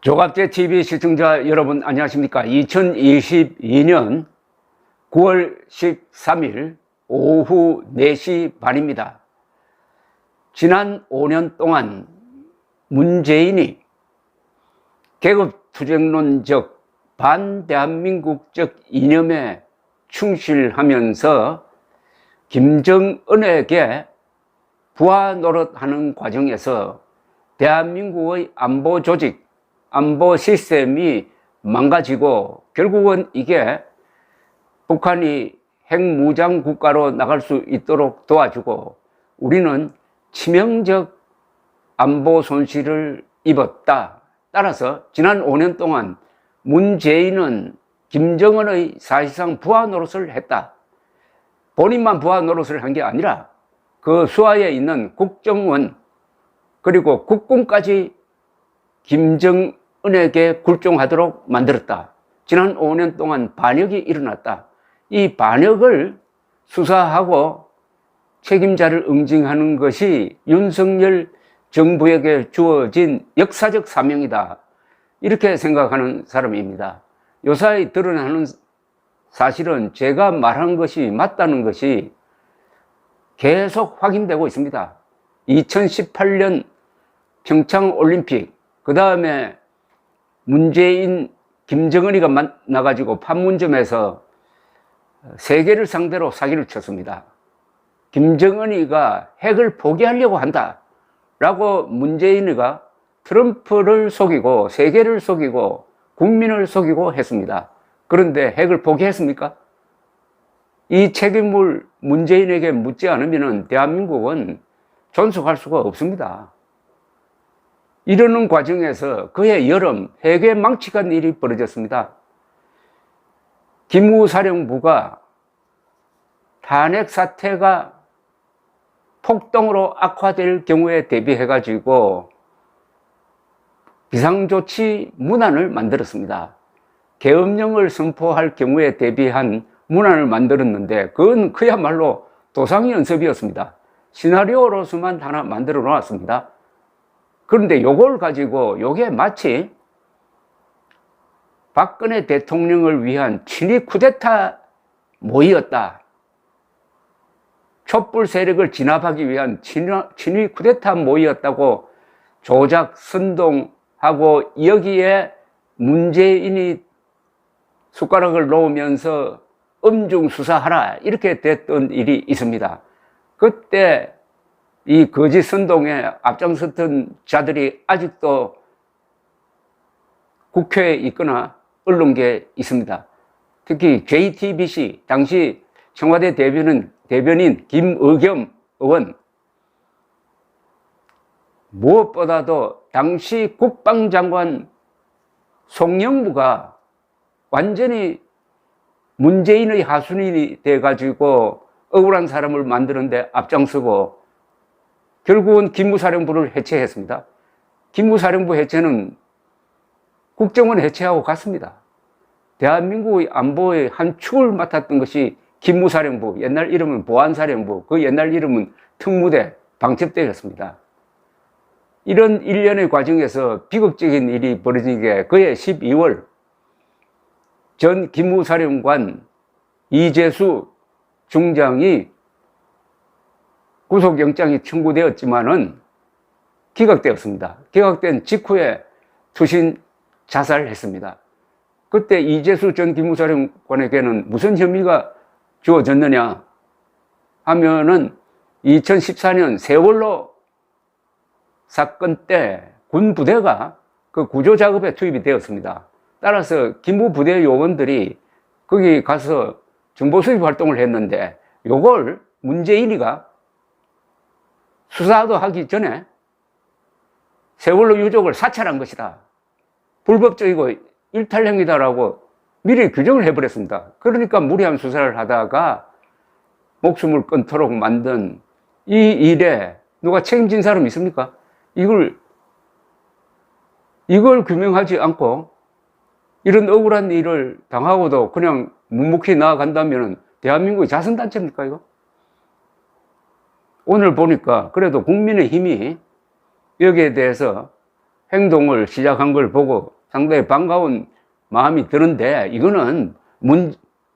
조갑제 TV 시청자 여러분 안녕하십니까? 2022년 9월 13일 오후 4시 반입니다. 지난 5년 동안 문재인이 계급투쟁론적 반대한민국적 이념에 충실하면서 김정은에게 부하 노릇하는 과정에서 대한민국의 안보 조직, 안보 시스템이 망가지고 결국은 이게 북한이 핵무장 국가로 나갈 수 있도록 도와주고 우리는 치명적 안보 손실을 입었다. 따라서 지난 5년 동안 문재인은 김정은의 사실상 부하 노릇을 했다. 본인만 부하 노릇을 한 게 아니라 그 수하에 있는 국정원 그리고 국군까지 김정은에게 굴종하도록 만들었다. 지난 5년 동안 반역이 일어났다. 이 반역을 수사하고 책임자를 응징하는 것이 윤석열 정부에게 주어진 역사적 사명이다. 이렇게 생각하는 사람입니다. 요사이 드러나는 사실은 제가 말한 것이 맞다는 것이 계속 확인되고 있습니다. 2018년 평창올림픽, 그 다음에 문재인, 김정은이가 만나가지고 판문점에서 세계를 상대로 사기를 쳤습니다. 김정은이가 핵을 포기하려고 한다 라고 문재인이가 트럼프를 속이고 세계를 속이고 국민을 속이고 했습니다. 그런데 핵을 포기했습니까? 이 책임을 문재인에게 묻지 않으면 대한민국은 존속할 수가 없습니다. 이러는 과정에서 그해 여름 핵에 망측한 일이 벌어졌습니다. 기무사령부가 탄핵 사태가 폭동으로 악화될 경우에 대비해가지고 비상조치 문안을 만들었습니다. 계엄령을 선포할 경우에 대비한 문안을 만들었는데 그건 그야말로 도상 연습이었습니다. 시나리오로서만 하나 만들어 놓았습니다. 그런데 요걸 가지고 요게 마치 박근혜 대통령을 위한 친위 쿠데타 모의였다. 촛불 세력을 진압하기 위한 친위 쿠데타 모의였다고 조작, 선동하고 여기에 문재인이 숟가락을 놓으면서 엄중 수사하라 이렇게 됐던 일이 있습니다. 그때 이 거짓 선동에 앞장섰던 자들이 아직도 국회에 있거나 언론계에 있습니다. 특히 JTBC 당시 청와대 대변인 김의겸 의원, 무엇보다도 당시 국방장관 송영무가 완전히 문재인의 하순인이 돼가지고 억울한 사람을 만드는데 앞장서고 결국은 기무사령부를 해체했습니다. 기무사령부 해체는 국정원 해체하고 같습니다. 대한민국의 안보의 한 축을 맡았던 것이 기무사령부, 옛날 이름은 보안사령부, 그 옛날 이름은 특무대, 방첩대였습니다. 이런 일련의 과정에서 비극적인 일이 벌어진 게 그해 12월 전 기무사령관 이재수 중장이 구속영장이 청구되었지만은 기각되었습니다. 기각된 직후에 투신 자살했습니다. 그때 이재수 전 기무사령관에게는 무슨 혐의가 주어졌느냐 하면은 2014년 세월호 사건 때 군 부대가 그 구조 작업에 투입이 되었습니다. 따라서 기무부대 요원들이 거기 가서 정보 수집 활동을 했는데 요걸 문재인이가 수사도 하기 전에 세월호 유족을 사찰한 것이다. 불법적이고 일탈행위다라고 미리 규정을 해버렸습니다. 그러니까 무리한 수사를 하다가 목숨을 끊도록 만든 이 일에 누가 책임진 사람이 있습니까? 이걸 규명하지 않고 이런 억울한 일을 당하고도 그냥 묵묵히 나아간다면 대한민국의 자선단체입니까, 이거? 오늘 보니까 그래도 국민의힘이 여기에 대해서 행동을 시작한 걸 보고 상당히 반가운 마음이 드는데, 이거는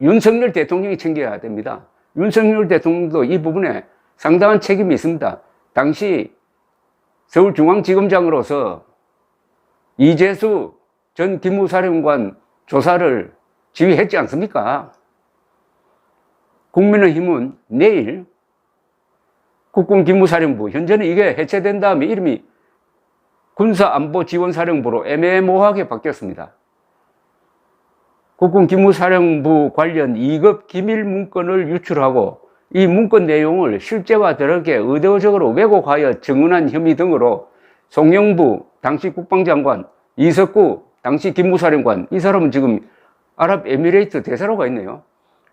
윤석열 대통령이 챙겨야 됩니다. 윤석열 대통령도 이 부분에 상당한 책임이 있습니다. 당시 서울중앙지검장으로서 이재수 전 기무사령관 조사를 지휘했지 않습니까? 국민의힘은 내일 국군기무사령부, 현재는 이게 해체된 다음에 이름이 군사안보지원사령부로 애매모호하게 바뀌었습니다. 국군기무사령부 관련 2급 기밀 문건을 유출하고 이 문건 내용을 실제와 다르게 의도적으로 왜곡하여 증언한 혐의 등으로 송영부 당시 국방장관, 이석구 당시 기무사령관, 이 사람은 지금 아랍에미레이트 대사로가 있네요.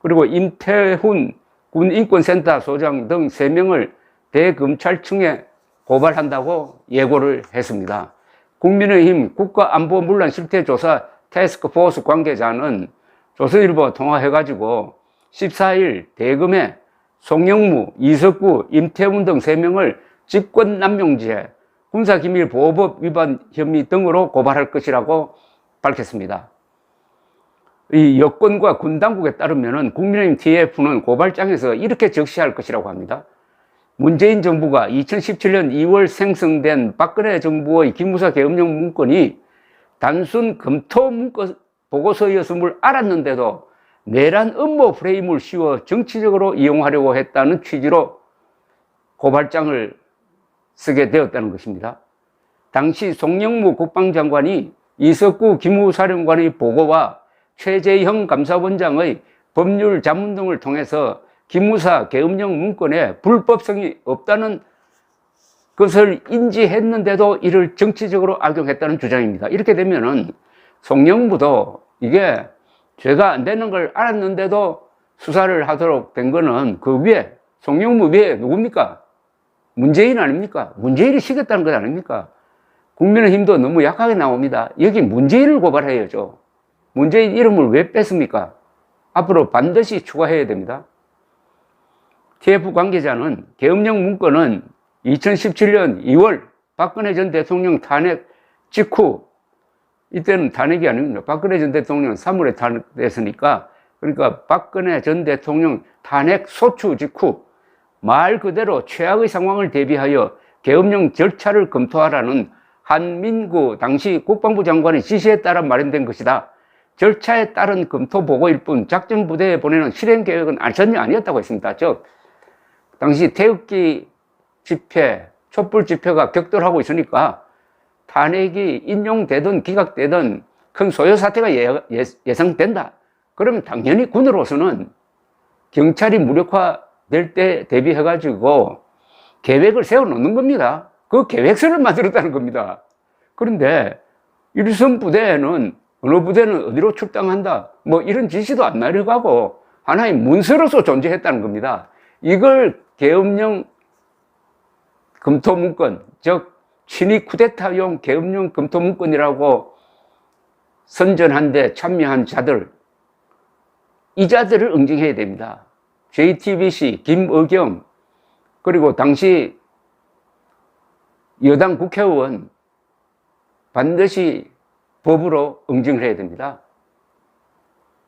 그리고 임태훈 군인권센터 소장 등 3명을 대검찰청에 고발한다고 예고를 했습니다. 국민의힘 국가안보문란 실태조사 태스크포스 관계자는 조선일보 통화해가지고 14일 대검에 송영무, 이석구, 임태훈 등 3명을 직권남용죄, 군사기밀보호법 위반 혐의 등으로 고발할 것이라고 밝혔습니다. 이 여권과 군 당국에 따르면 국민의힘 TF는 고발장에서 이렇게 적시할 것이라고 합니다. 문재인 정부가 2017년 2월 생성된 박근혜 정부의 기무사 계엄령 문건이 단순 검토 문건 보고서였음을 알았는데도 내란 음모 프레임을 씌워 정치적으로 이용하려고 했다는 취지로 고발장을 쓰게 되었다는 것입니다. 당시 송영무 국방장관이 이석구 기무사령관의 보고와 최재형 감사원장의 법률 자문 등을 통해서 기무사 계엄령 문건에 불법성이 없다는 것을 인지했는데도 이를 정치적으로 악용했다는 주장입니다. 이렇게 되면은 송영무도 이게 죄가 안 되는 걸 알았는데도 수사를 하도록 된 거는 그 위에, 송영무 위에 누굽니까? 문재인 아닙니까? 문재인이 시켰다는 것 아닙니까? 국민의힘도 너무 약하게 나옵니다. 여기 문재인을 고발해야죠. 문재인 이름을 왜 뺐습니까? 앞으로 반드시 추가해야 됩니다. TF 관계자는 계엄령 문건은 2017년 2월 박근혜 전 대통령 탄핵 직후, 이때는 탄핵이 아닙니다. 박근혜 전 대통령 3월에 탄핵됐으니까, 그러니까 박근혜 전 대통령 탄핵 소추 직후 말 그대로 최악의 상황을 대비하여 계엄령 절차를 검토하라는 한민구 당시 국방부 장관의 지시에 따라 마련된 것이다. 절차에 따른 검토 보고일 뿐 작전부대에 보내는 실행 계획은 전혀 아니었다고 했습니다. 즉, 당시 태극기 집회, 촛불 집회가 격돌하고 있으니까 탄핵이 인용되든 기각되든 큰 소요 사태가 예상된다. 그러면 당연히 군으로서는 경찰이 무력화될 때 대비해가지고 계획을 세워놓는 겁니다. 그 계획서를 만들었다는 겁니다. 그런데 일선 부대는 어느 부대는 어디로 출당한다, 뭐 이런 지시도 안 내려가고 하나의 문서로서 존재했다는 겁니다. 이걸 계엄령 검토 문건, 즉 친위 쿠데타용 계엄령 검토 문건이라고 선전한 데 참여한 자들, 이 자들을 응징해야 됩니다. JTBC 김의경, 그리고 당시 여당 국회의원 반드시 법으로 응징을 해야 됩니다.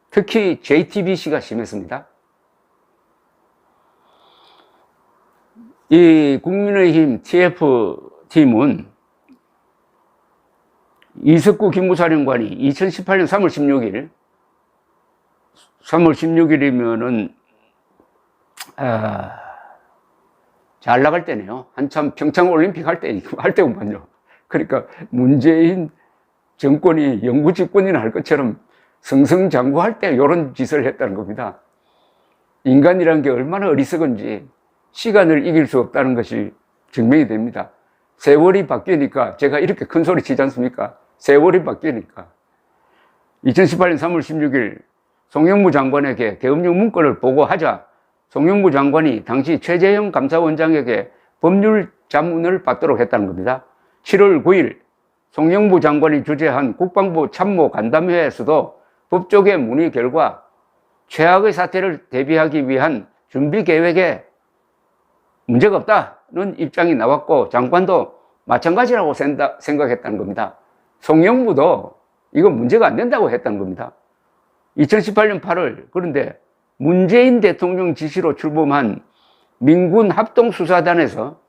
특히 JTBC가 심했습니다. 이 국민의힘 TF팀은 이석구 기무사령관이 2018년 3월 16일이면은, 잘 나갈 때네요. 한참 평창올림픽 할 때구만요. 그러니까 문재인 정권이 영구 집권이나 할 것처럼 승승장구할 때 이런 짓을 했다는 겁니다. 인간이란 게 얼마나 어리석은지 시간을 이길 수 없다는 것이 증명이 됩니다. 세월이 바뀌니까 제가 이렇게 큰 소리 치지 않습니까? 세월이 바뀌니까. 2018년 3월 16일 송영무 장관에게 계엄령 문건을 보고하자 송영무 장관이 당시 최재형 감사원장에게 법률 자문을 받도록 했다는 겁니다. 7월 9일 송영무 장관이 주재한 국방부 참모 간담회에서도 법조계 문의 결과 최악의 사태를 대비하기 위한 준비 계획에 문제가 없다는 입장이 나왔고, 장관도 마찬가지라고 생각했다는 겁니다. 송영무도 이건 문제가 안 된다고 했다는 겁니다. 2018년 8월 그런데 문재인 대통령 지시로 출범한 민군 합동수사단에서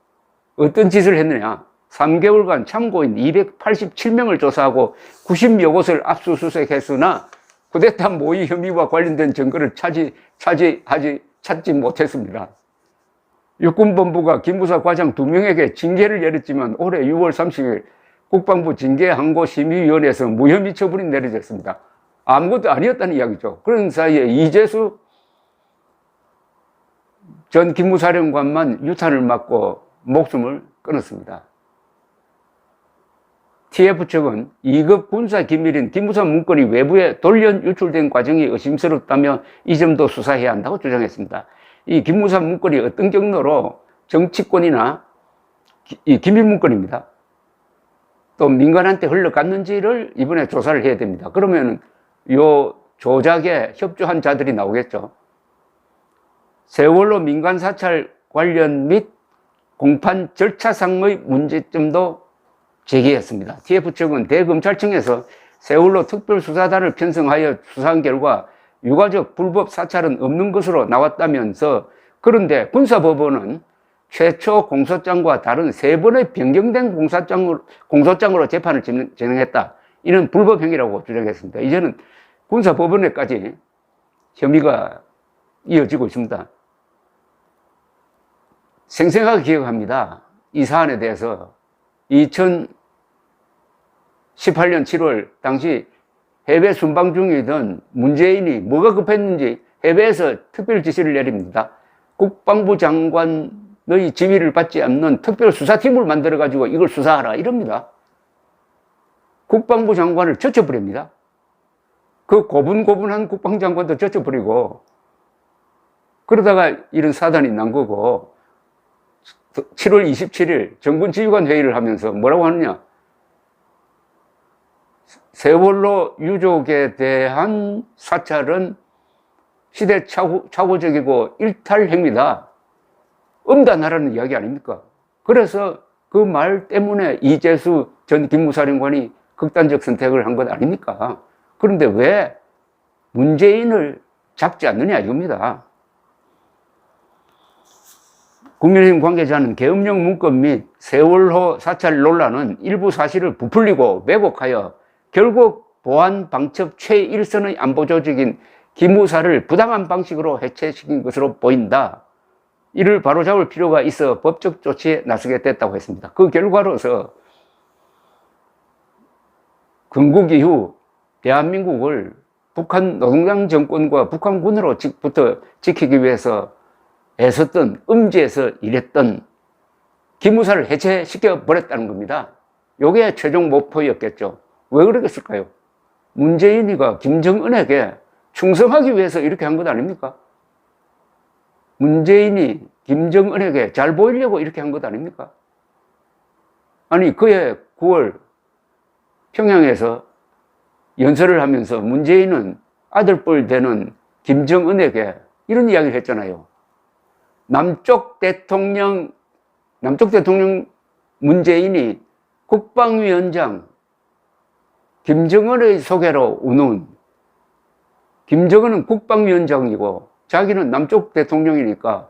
어떤 짓을 했느냐. 3개월간 참고인 287명을 조사하고 90여 곳을 압수수색했으나 쿠데타 모의 혐의와 관련된 증거를 찾지 못했습니다. 육군본부가 기무사 과장 2명에게 징계를 내렸지만 올해 6월 30일 국방부 징계항고심의위원회에서 무혐의 처분이 내려졌습니다. 아무것도 아니었다는 이야기죠. 그런 사이에 이재수 전 기무사령관만 유탄을 맞고 목숨을 끊었습니다. TF 측은 2급 군사 기밀인 기무사 문건이 외부에 돌연 유출된 과정이 의심스럽다며 이 점도 수사해야 한다고 주장했습니다. 이 기무사 문건이 어떤 경로로 정치권이나 이 기밀 문건입니다. 또 민간한테 흘러갔는지를 이번에 조사를 해야 됩니다. 그러면 요 조작에 협조한 자들이 나오겠죠. 세월호 민간 사찰 관련 및 공판 절차상의 문제점도 제기했습니다. TF 측은 대검찰청에서 세월호 특별수사단을 편성하여 수사한 결과 유가족 불법 사찰은 없는 것으로 나왔다면서 그런데 군사법원은 최초 공소장과 다른 3번의 변경된 공소장으로 재판을 진행했다. 이는 불법 행위라고 주장했습니다. 이제는 군사법원에까지 혐의가 이어지고 있습니다. 생생하게 기억합니다. 이 사안에 대해서 2018년 7월 당시 해외 순방 중이던 문재인이 뭐가 급했는지 해외에서 특별 지시를 내립니다. 국방부 장관의 지휘를 받지 않는 특별 수사팀을 만들어가지고 이걸 수사하라 이럽니다. 국방부 장관을 젖혀버립니다. 그 고분고분한 국방장관도 젖혀버리고 그러다가 이런 사단이 난 거고 7월 27일 정군지휘관 회의를 하면서 뭐라고 하느냐. 세월호 유족에 대한 사찰은 시대착오적이고 일탈행위다. 엄단하라는 이야기 아닙니까? 그래서 그 말 때문에 이재수 전 기무사령관이 극단적 선택을 한 것 아닙니까? 그런데 왜 문재인을 잡지 않느냐 이겁니다. 국민의힘 관계자는 계엄령 문건 및 세월호 사찰 논란은 일부 사실을 부풀리고 왜곡하여 결국 보안 방첩 최일선의 안보 조직인 기무사를 부당한 방식으로 해체시킨 것으로 보인다. 이를 바로잡을 필요가 있어 법적 조치에 나서게 됐다고 했습니다. 그 결과로서 건국 이후 대한민국을 북한 노동당 정권과 북한군으로부터 지키기 위해서 애썼던 음지에서 일했던 기무사를 해체시켜 버렸다는 겁니다. 이게 최종 목표였겠죠. 왜 그러겠을까요? 문재인이가 김정은에게 충성하기 위해서 이렇게 한 것 아닙니까? 문재인이 김정은에게 잘 보이려고 이렇게 한 것 아닙니까? 아니 그해 9월 평양에서 연설을 하면서 문재인은 아들뻘 되는 김정은에게 이런 이야기를 했잖아요. 남쪽 대통령 문재인이 국방위원장 김정은의 소개로 우는, 김정은은 국방위원장이고 자기는 남쪽 대통령이니까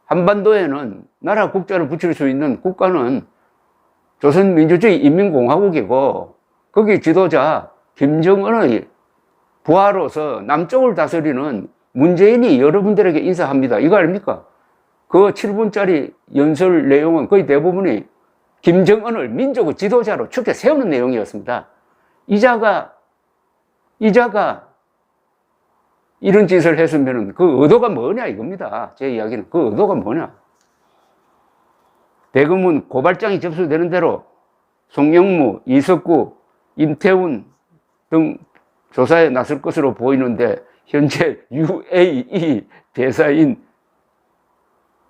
한반도에는 나라 국자를 붙일 수 있는 국가는 조선민주주의 인민공화국이고 거기 지도자 김정은의 부하로서 남쪽을 다스리는 문재인이 여러분들에게 인사합니다. 이거 아닙니까? 그 7분짜리 연설 내용은 거의 대부분이 김정은을 민족의 지도자로 축해 세우는 내용이었습니다. 이자가 이런 짓을 했으면 그 의도가 뭐냐 이겁니다. 제 이야기는 그 의도가 뭐냐. 대검은 고발장이 접수되는 대로 송영무, 이석구, 임태훈 등 조사에 나설 것으로 보이는데 현재 UAE 대사인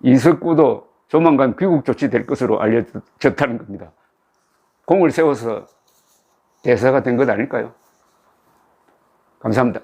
이석구도 조만간 귀국 조치될 것으로 알려졌다는 겁니다. 공을 세워서 대사가 된 것 아닐까요? 감사합니다.